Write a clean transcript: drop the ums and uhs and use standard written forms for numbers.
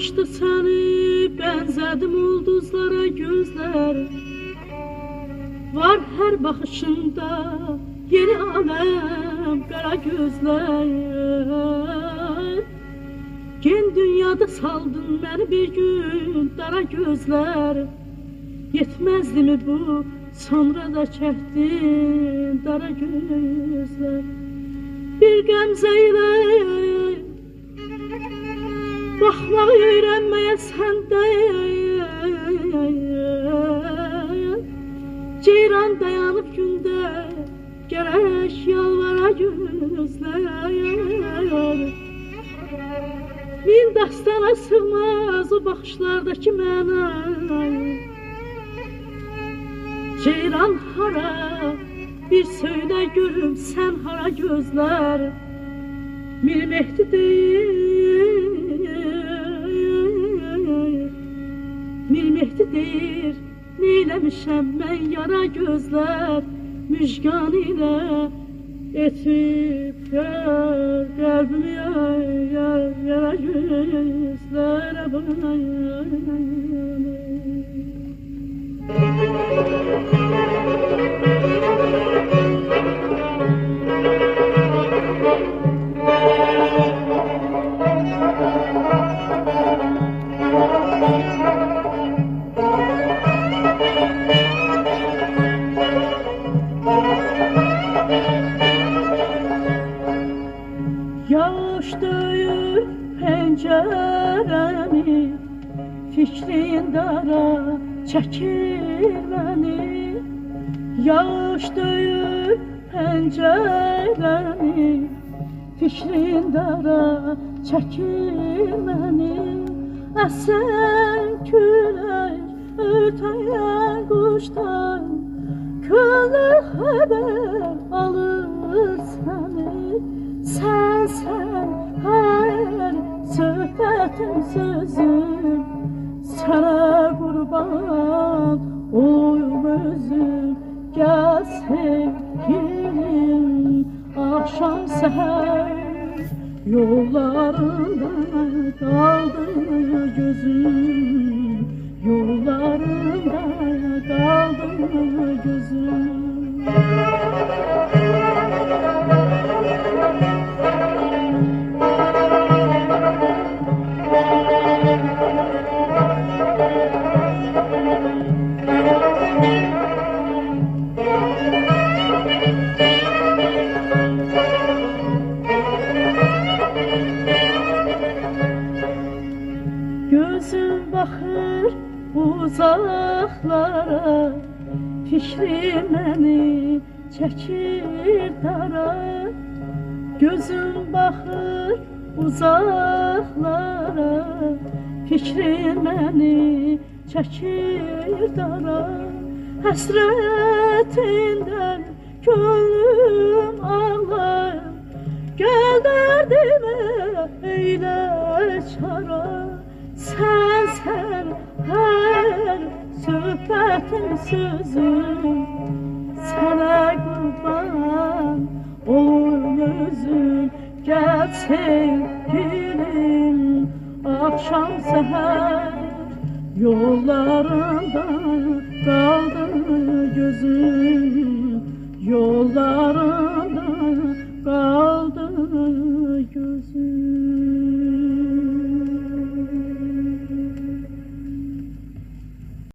Açdı seni, benzedim ulduzlara gözler. Var her bakışında yeni alem, kara gözler. Gen dünyada saldın beni bir gün dara gözler. Yetmezdi mi bu, sonra da çektin dara gözler. Bir gamzeyle bakmağı öğrenmeye sende. Ceyran dayanıp günde gerek yalvara gözler. Min dastana sığmaz o bakışlardaki mənə. Ceyran hara, bir söyle görüm sen hara gözler. Mir Mehdi deyir, Mir Mehdi deyir, neyləmişəm mən yara gözlər. Müjgan ilə etib yar, qəlbimi yara gözlərə Yaş döyür penceremi, fikrin dara çekir beni. Yaş döyür penceremi, fikrin dara çekir beni. Esen külək ötəyen kuştan, könlü haber alır seni. Sen her söhbətin sözüm, sana kurban olayım özüm. Gel sevgilim akşam seher, yollarında kaldı gözüm, yollarında kaldı gözüm. Gözüm bakır uzaklara, fikrim beni çekir dara. Gözüm bakır uzaklara, fikrim beni çekir dara. Həsrətindən gönlüm ağlar, gel derdime eyle çara. Sen her söhbətin sözüm, sana kurban olayım özüm. Gel sevgilim akşam seher, yollarında kaldı gözüm, yollarında